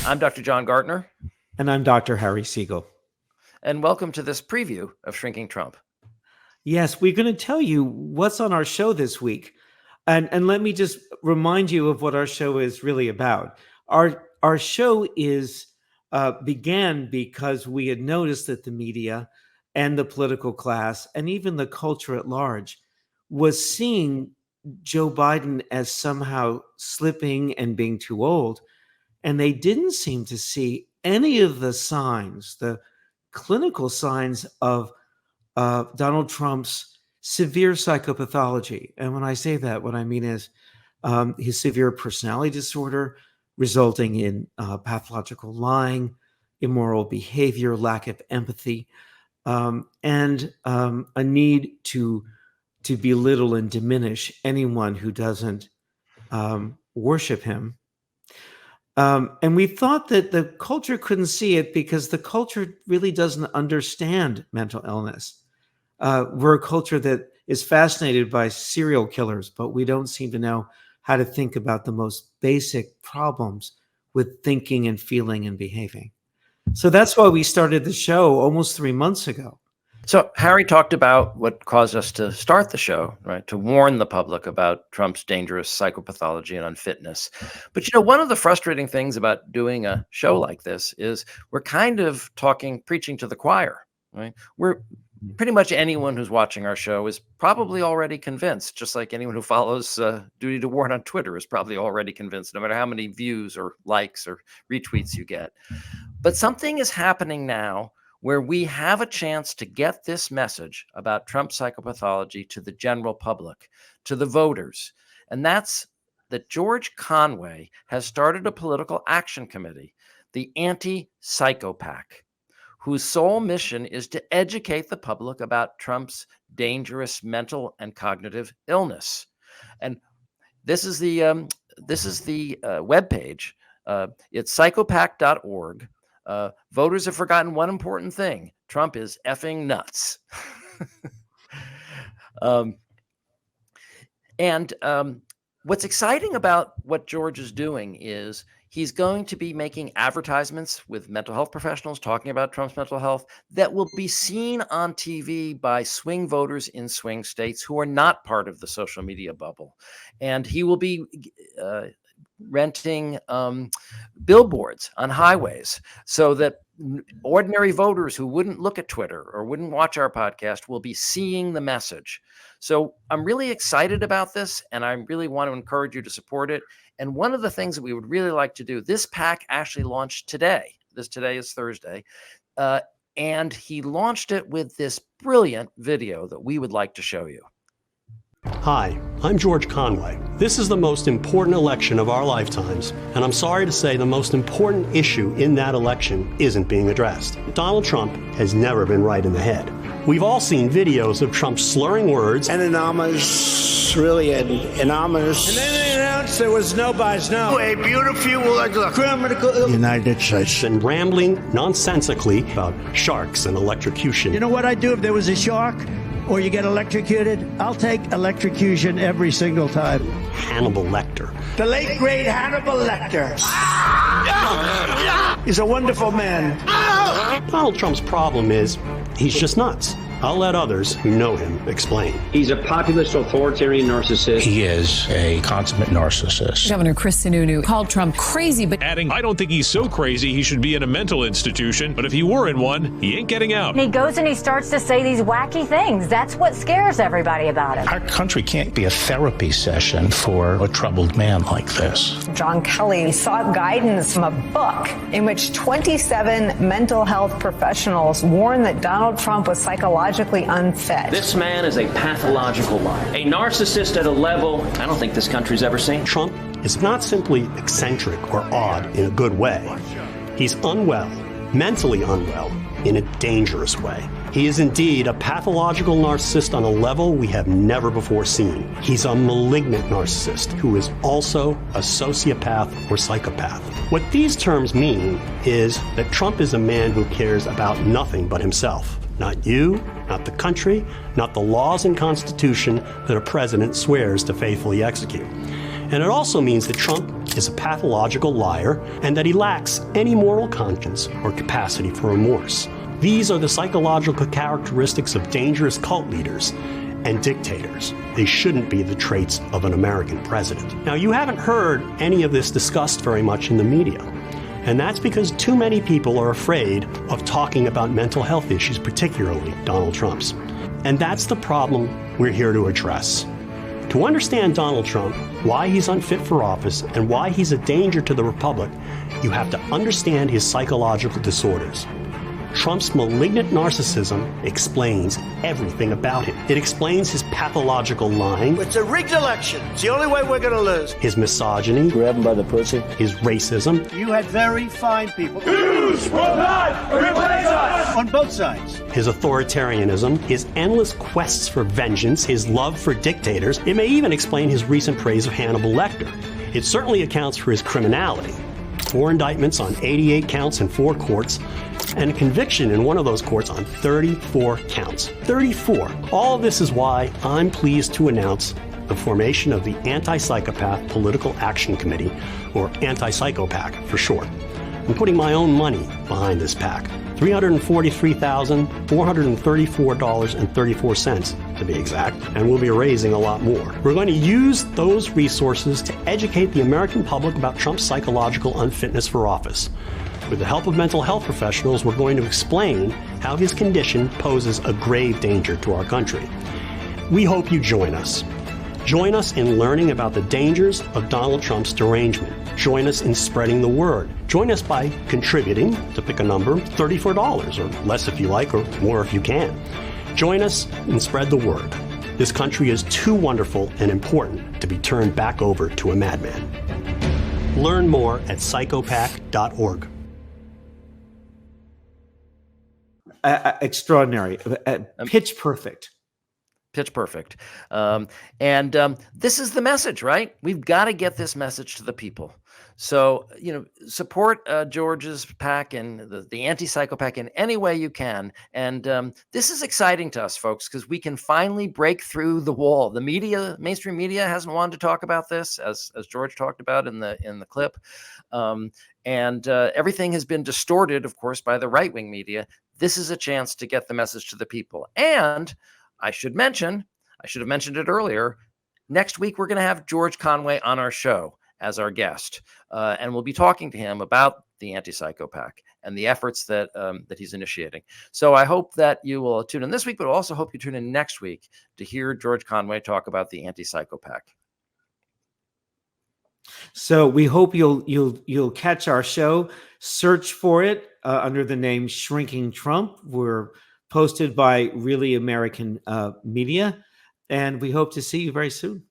I'm Dr. John Gartner. And I'm Dr. Harry Segal. And welcome to this preview of Shrinking Trump. Yes, we're going to tell you what's on our show this week. And let me just remind you of what our show is really about. Our show began because we had noticed that the media and the political class and even the culture at large was seeing Joe Biden as somehow slipping and being too old. And they didn't seem to see any of the signs, the clinical signs of Donald Trump's severe psychopathology. And when I say that, what I mean is his severe personality disorder resulting in pathological lying, immoral behavior, lack of empathy, and a need to belittle and diminish anyone who doesn't worship him. And we thought that the culture couldn't see it because the culture really doesn't understand mental illness. We're a culture that is fascinated by serial killers, but we don't seem to know how to think about the most basic problems with thinking and feeling and behaving. So that's why we started the show almost 3 months ago. So Harry talked about what caused us to start the show, right? To warn the public about Trump's dangerous psychopathology and unfitness. But, one of the frustrating things about doing a show like this is we're kind of preaching to the choir, right? We're pretty much anyone who's watching our show is probably already convinced, just like anyone who follows Duty to Warn on Twitter is probably already convinced, no matter how many views or likes or retweets you get. But something is happening now where we have a chance to get this message about Trump's psychopathology to the general public, to the voters. And that's that George Conway has started a political action committee, the Anti-Psychopath PAC, whose sole mission is to educate the public about Trump's dangerous mental and cognitive illness. And this is the webpage. It's psychopath.org. Voters have forgotten one important thing. Trump is effing nuts. What's exciting about what George is doing is he's going to be making advertisements with mental health professionals talking about Trump's mental health that will be seen on TV by swing voters in swing states who are not part of the social media bubble. And he will be renting billboards on highways so that ordinary voters who wouldn't look at Twitter or wouldn't watch our podcast will be seeing the message. So I'm really excited about this, and I really want to encourage you to support it. And one of the things that we would really like to do, this PAC actually launched today. Today is Thursday. And he launched it with this brilliant video that we would like to show you. Hi, I'm George Conway. This is the most important election of our lifetimes, and I'm sorry to say the most important issue in that election isn't being addressed. Donald Trump has never been right in the head. We've all seen videos of Trump slurring words. And anonymous, really anonymous. And then they announced there was no bias, no. A beautiful criminal United States. And rambling nonsensically about sharks and electrocution. You know what I'd do if there was a shark? Or you get electrocuted? I'll take electrocution every single time. Hannibal Lecter. The late, great Hannibal Lecter. He's a wonderful man. Donald Trump's problem is he's just nuts. I'll let others who know him explain. He's a populist authoritarian narcissist. He is a consummate narcissist. Governor Chris Sununu called Trump crazy, but adding, I don't think he's so crazy he should be in a mental institution, but if he were in one, he ain't getting out. And he goes and he starts to say these wacky things. That's what scares everybody about him. Our country can't be a therapy session for a troubled man like this. John Kelly sought guidance from a book in which 27 mental health professionals warned that Donald Trump was psychologically unfit. This man is a pathological liar, a narcissist at a level I don't think this country's ever seen. Trump is not simply eccentric or odd in a good way. He's unwell, mentally unwell, in a dangerous way. He is indeed a pathological narcissist on a level we have never before seen. He's a malignant narcissist who is also a sociopath or psychopath. What these terms mean is that Trump is a man who cares about nothing but himself. Not you, not the country, not the laws and constitution that a president swears to faithfully execute. And it also means that Trump is a pathological liar and that he lacks any moral conscience or capacity for remorse. These are the psychological characteristics of dangerous cult leaders and dictators. They shouldn't be the traits of an American president. Now, you haven't heard any of this discussed very much in the media. And that's because too many people are afraid of talking about mental health issues, particularly Donald Trump's. And that's the problem we're here to address. To understand Donald Trump, why he's unfit for office, and why he's a danger to the republic, you have to understand his psychological disorders. Trump's malignant narcissism explains everything about him. It explains his pathological lying. It's a rigged election. It's the only way we're going to lose. His misogyny. Grab him by the pussy. His racism. You had very fine people. Use will not replace us. On both sides. His authoritarianism. His endless quests for vengeance. His love for dictators. It may even explain his recent praise of Hannibal Lecter. It certainly accounts for his criminality. 4 indictments on 88 counts in 4 courts, and a conviction in one of those courts on 34 counts. 34. All of this is why I'm pleased to announce the formation of the Anti-Psychopath Political Action Committee, or Anti-Psychopath for short. I'm putting my own money behind this PAC. $343,434.34 to be exact, and we'll be raising a lot more. We're going to use those resources to educate the American public about Trump's psychological unfitness for office. With the help of mental health professionals, we're going to explain how his condition poses a grave danger to our country. We hope you join us. Join us in learning about the dangers of Donald Trump's derangement. Join us in spreading the word. Join us by contributing, to pick a number, $34, or less if you like, or more if you can. Join us and spread the word. This country is too wonderful and important to be turned back over to a madman. Learn more at psychopath.org. Extraordinary. Pitch perfect. Pitch perfect. This is the message, right? We've got to get this message to the people. So, support George's PAC and the Anti-Psychopath in any way you can. And this is exciting to us, folks, because we can finally break through the wall. The media, mainstream media, hasn't wanted to talk about this, as George talked about in the clip. Everything has been distorted, of course, by the right-wing media. This is a chance to get the message to the people. And I should have mentioned it earlier, next week we're going to have George Conway on our show as our guest. And we'll be talking to him about the Anti-Psychopath and the efforts that he's initiating. So I hope that you will tune in this week, but also hope you tune in next week to hear George Conway talk about the Anti-Psychopath. So we hope you'll catch our show. Search for it under the name Shrinking Trump. We're posted by Really American Media, and we hope to see you very soon.